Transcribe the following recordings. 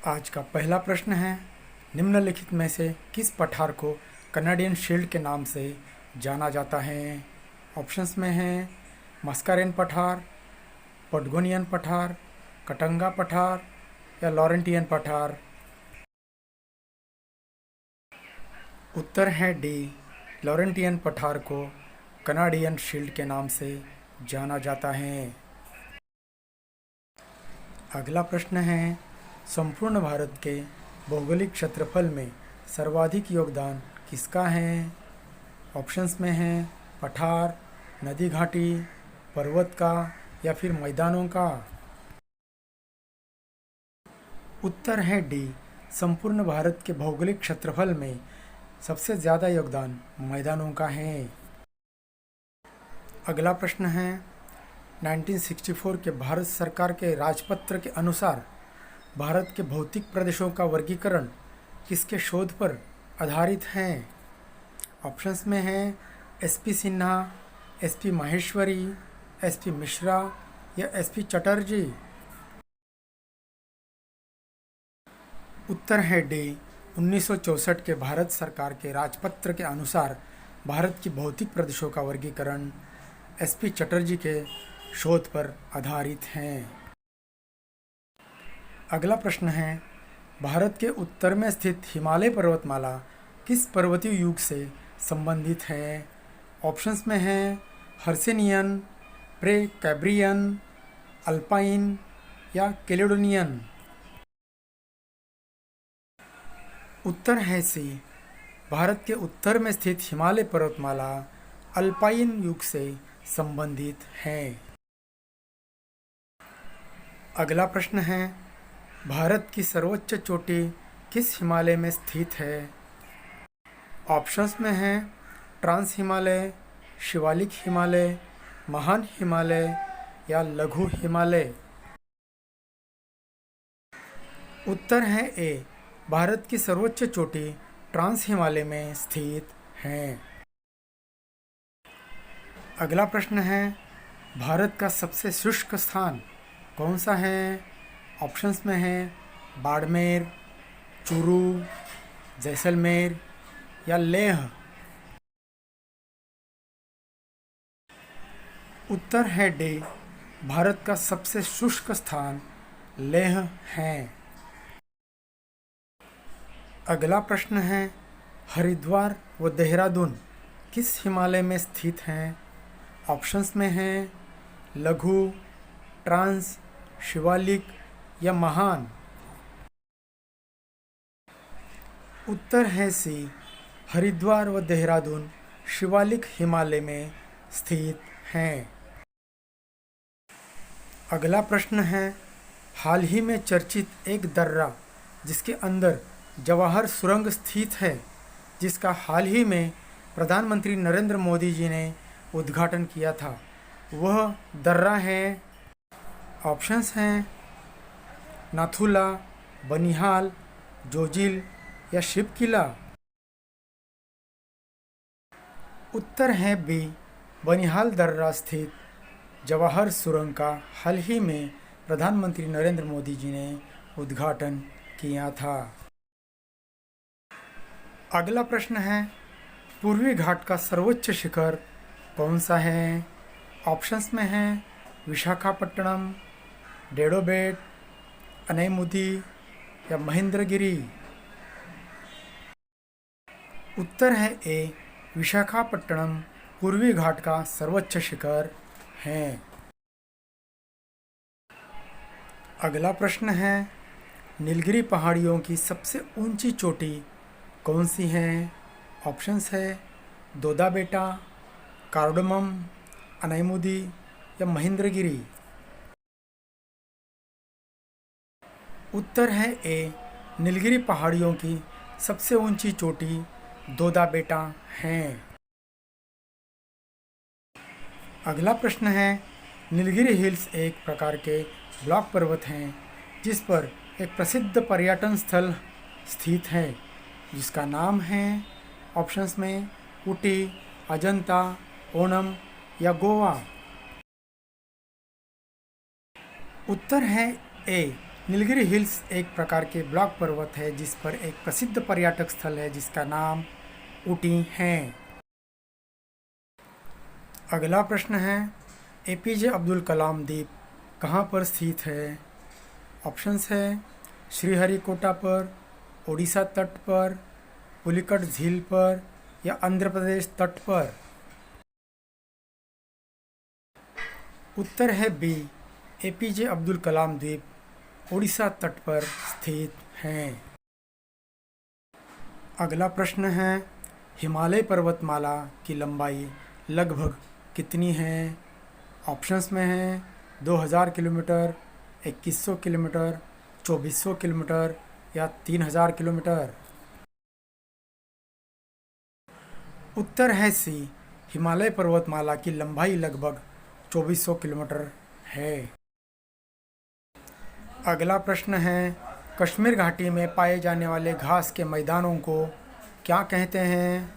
आज का पहला प्रश्न है, निम्नलिखित में से किस पठार को कनाडियन शील्ड के नाम से जाना जाता है? ऑप्शंस में हैं मस्कारेन पठार, पटगोनियन पठार, कटंगा पठार या लॉरेंटियन पठार। उत्तर है डी, लॉरेंटियन पठार को कनाडियन शील्ड के नाम से जाना जाता है। अगला प्रश्न है, संपूर्ण भारत के भौगोलिक क्षेत्रफल में सर्वाधिक योगदान किसका है? ऑप्शंस में हैं पठार, नदी घाटी, पर्वत का या फिर मैदानों का। उत्तर है डी, संपूर्ण भारत के भौगोलिक क्षेत्रफल में सबसे ज़्यादा योगदान मैदानों का है। अगला प्रश्न है, 1964 के भारत सरकार के राजपत्र के अनुसार भारत के भौतिक प्रदेशों का वर्गीकरण किसके शोध पर आधारित है? ऑप्शंस में हैं SP Sinha, SP Maheshwari, SP Mishra या एसपी चटर्जी। उत्तर है डी, 1964 के भारत सरकार के राजपत्र के अनुसार भारत की भौतिक प्रदेशों का वर्गीकरण एसपी चटर्जी के शोध पर आधारित है। अगला प्रश्न है, भारत के उत्तर में स्थित हिमालय पर्वतमाला किस पर्वतीय युग से संबंधित है? ऑप्शंस में हैं हर्सेनियन, प्रे कैब्रियन, अल्पाइन या कैलेडोनियन। उत्तर है सी, भारत के उत्तर में स्थित हिमालय पर्वतमाला अल्पाइन युग से संबंधित है। अगला प्रश्न है, भारत की सर्वोच्च चोटी किस हिमालय में स्थित है? ऑप्शंस में हैं ट्रांस हिमालय, शिवालिक हिमालय, महान हिमालय या लघु हिमालय। उत्तर है ए, भारत की सर्वोच्च चोटी ट्रांस हिमालय में स्थित है। अगला प्रश्न है, भारत का सबसे शुष्क स्थान कौन सा है? ऑप्शंस में हैं बाड़मेर, चूरू, जैसलमेर या लेह। उत्तर है डी, भारत का सबसे शुष्क स्थान लेह है। अगला प्रश्न है, हरिद्वार व देहरादून किस हिमालय में स्थित हैं? ऑप्शंस में हैं लघु, ट्रांस, शिवालिक या महान। उत्तर है सी, हरिद्वार व देहरादून शिवालिक हिमालय में स्थित हैं। अगला प्रश्न है, हाल ही में चर्चित एक दर्रा जिसके अंदर जवाहर सुरंग स्थित है, जिसका हाल ही में प्रधानमंत्री नरेंद्र मोदी जी ने उद्घाटन किया था, वह दर्रा है। ऑप्शंस हैं नाथुला, बनिहाल, जोजिल या शिव किला। उत्तर है बी, बनिहाल दर्रा स्थित जवाहर सुरंग का हाल ही में प्रधानमंत्री नरेंद्र मोदी जी ने उद्घाटन किया था। अगला प्रश्न है, पूर्वी घाट का सर्वोच्च शिखर कौन सा है? ऑप्शंस में हैं विशाखापट्टनम, डेडोबेट, अनैमुदी या महेंद्रगिरी। उत्तर है ए, विशाखापट्टनम पूर्वी घाट का सर्वोच्च शिखर है। अगला प्रश्न है, नीलगिरी पहाड़ियों की सबसे ऊंची चोटी कौन सी है? ऑप्शंस है दोदा बेटा, कार्डमम, अनैमुदी या महेंद्रगिरी। उत्तर है ए, नीलगिरी पहाड़ियों की सबसे ऊंची चोटी दोदा बेटा है। अगला प्रश्न है, नीलगिरी हिल्स एक प्रकार के ब्लॉक पर्वत हैं जिस पर एक प्रसिद्ध पर्यटन स्थल स्थित है, जिसका नाम है ऑप्शंस में ऊटी, अजंता, ओणम या गोवा। उत्तर है ए, नीलगिरी हिल्स एक प्रकार के ब्लॉक पर्वत है जिस पर एक प्रसिद्ध पर्यटक स्थल है जिसका नाम ऊटी है। अगला प्रश्न है, एपीजे अब्दुल कलाम द्वीप कहाँ पर स्थित है? ऑप्शंस है श्रीहरिकोटा पर, ओडिशा तट पर, पुलिकट झील पर या आंध्र प्रदेश तट पर। उत्तर है बी, एपीजे अब्दुल कलाम द्वीप ओडिशा तट पर स्थित हैं। अगला प्रश्न है, हिमालय पर्वतमाला की लंबाई लगभग कितनी है? ऑप्शंस में है 2000 किलोमीटर, 2100 किलोमीटर, 2400 किलोमीटर या 3000 किलोमीटर। उत्तर है सी, हिमालय पर्वतमाला की लंबाई लगभग 2400 किलोमीटर है। अगला प्रश्न है, कश्मीर घाटी में पाए जाने वाले घास के मैदानों को क्या कहते हैं?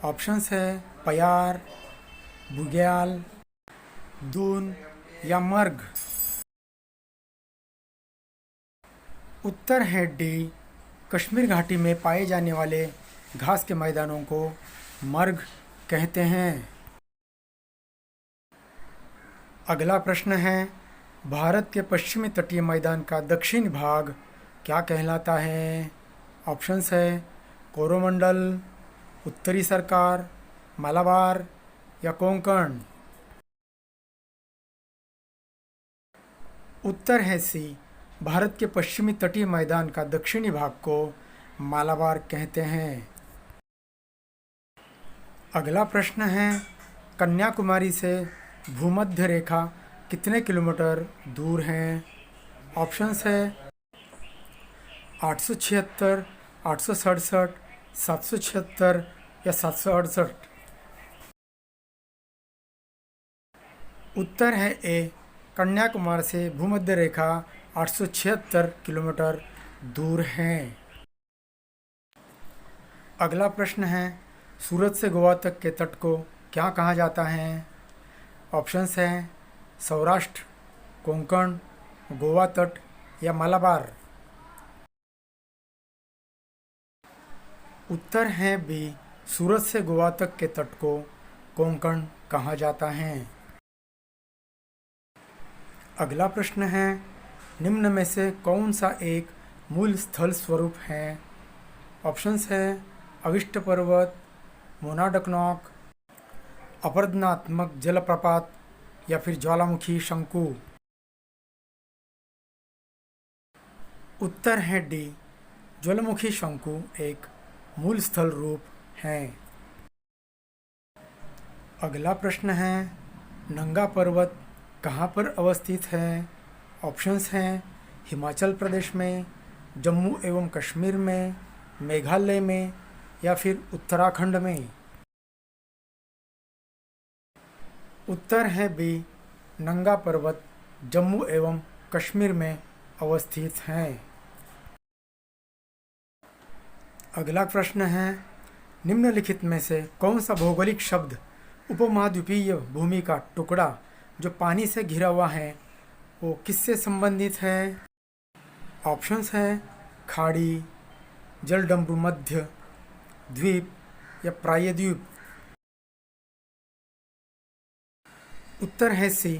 ऑप्शंस है पयार, बुग्याल, दून या मर्ग। उत्तर है डी, कश्मीर घाटी में पाए जाने वाले घास के मैदानों को मर्ग कहते हैं। अगला प्रश्न है, भारत के पश्चिमी तटीय मैदान का दक्षिणी भाग क्या कहलाता है? ऑप्शंस है कोरोमंडल, उत्तरी सरकार, मालाबार या कोंकण। उत्तर है सी, भारत के पश्चिमी तटीय मैदान का दक्षिणी भाग को मालाबार कहते हैं। अगला प्रश्न है, कन्याकुमारी से भूमध्य रेखा कितने किलोमीटर दूर है? ऑप्शंस है 876, 867, 776 या 768। उत्तर है ए, कन्याकुमारी से भूमध्य रेखा 876 किलोमीटर दूर है। अगला प्रश्न है, सूरत से गोवा तक के तट को क्या कहा जाता है? ऑप्शंस हैं सौराष्ट्र, कोंकण, गोवा तट या मालाबार। उत्तर है बी, सूरत से गोवा तक के तट को कोंकण कहा जाता है। अगला प्रश्न है, निम्न में से कौन सा एक मूल स्थल स्वरूप है? ऑप्शंस है अविष्ट पर्वत, मोनाडकनॉक, अपरदनात्मक जलप्रपात या फिर ज्वालामुखी शंकु। उत्तर है डी, ज्वालामुखी शंकु एक मूल स्थल रूप है। अगला प्रश्न है, नंगा पर्वत कहाँ पर अवस्थित है? ऑप्शंस हैं हिमाचल प्रदेश में, जम्मू एवं कश्मीर में, मेघालय में या फिर उत्तराखंड में। उत्तर है बी, नंगा पर्वत जम्मू एवं कश्मीर में अवस्थित हैं। अगला प्रश्न है, निम्नलिखित में से कौन सा भौगोलिक शब्द उपमहाद्वीपीय भूमि का टुकड़ा जो पानी से घिरा हुआ है वो किससे संबंधित है? ऑप्शंस हैं खाड़ी, जलडमरू मध्य, द्वीप या प्रायद्वीप। उत्तर है सी,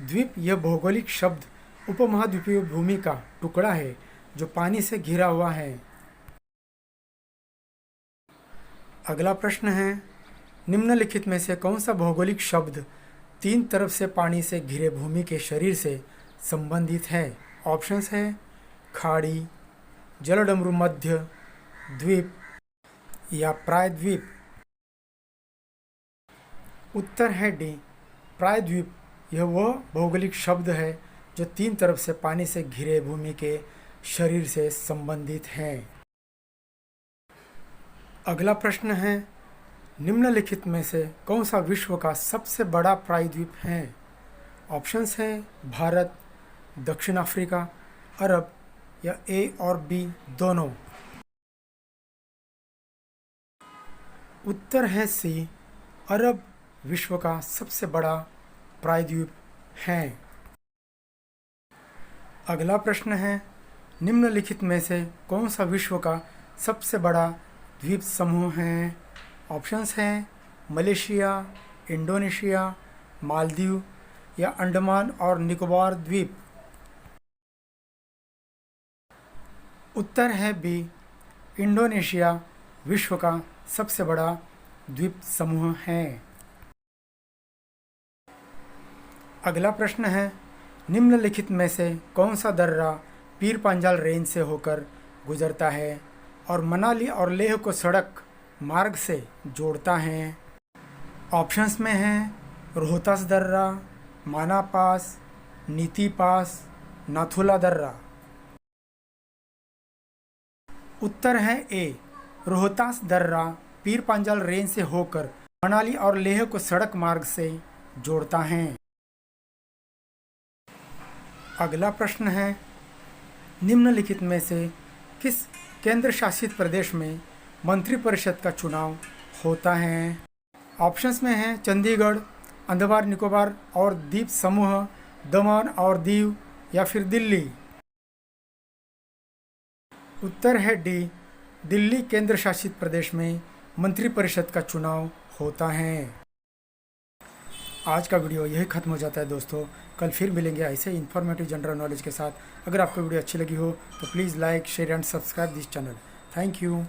द्वीप यह भौगोलिक शब्द उपमहाद्वीपीय भूमि का टुकड़ा है जो पानी से घिरा हुआ है। अगला प्रश्न है, निम्नलिखित में से कौन सा भौगोलिक शब्द तीन तरफ से पानी से घिरे भूमि के शरीर से संबंधित है? ऑप्शंस है खाड़ी, जलडमरू मध्य, द्वीप या प्रायद्वीप। उत्तर है डी, प्रायद्वीप यह वह भौगोलिक शब्द है जो तीन तरफ से पानी से घिरे भूमि के शरीर से संबंधित है। अगला प्रश्न है, निम्नलिखित में से कौन सा विश्व का सबसे बड़ा प्रायद्वीप है? ऑप्शंस हैं भारत, दक्षिण अफ्रीका, अरब या ए और बी दोनों। उत्तर है सी, अरब विश्व का सबसे बड़ा प्रायद्वीप है। अगला प्रश्न है, निम्नलिखित में से कौन सा विश्व का सबसे बड़ा द्वीप समूह है? ऑप्शंस हैं मलेशिया, इंडोनेशिया, मालदीव या अंडमान और निकोबार द्वीप। उत्तर है बी, इंडोनेशिया विश्व का सबसे बड़ा द्वीप समूह है। अगला प्रश्न है, निम्नलिखित में से कौन सा दर्रा पीर पांजाल रेंज से होकर गुजरता है और मनाली और लेह को सड़क मार्ग से जोड़ता है? ऑप्शंस में हैं रोहतास दर्रा, माना पास, नीति पास, नाथुला दर्रा। उत्तर है ए, रोहतास दर्रा पीर पांजाल रेंज से होकर मनाली और लेह को सड़क मार्ग से जोड़ता है। अगला प्रश्न है, निम्नलिखित में से किस केंद्र शासित प्रदेश में मंत्रिपरिषद का चुनाव होता है? ऑप्शंस में हैं चंडीगढ़, अंडमान निकोबार और द्वीप समूह, दमन और दीव या फिर दिल्ली। उत्तर है डी, दिल्ली केंद्र शासित प्रदेश में मंत्रिपरिषद का चुनाव होता है। आज का वीडियो यही खत्म हो जाता है दोस्तों। कल फिर मिलेंगे ऐसे इन्फॉर्मेटिव जनरल नॉलेज के साथ। अगर आपको वीडियो अच्छी लगी हो तो please like, share and subscribe this channel. Thank you.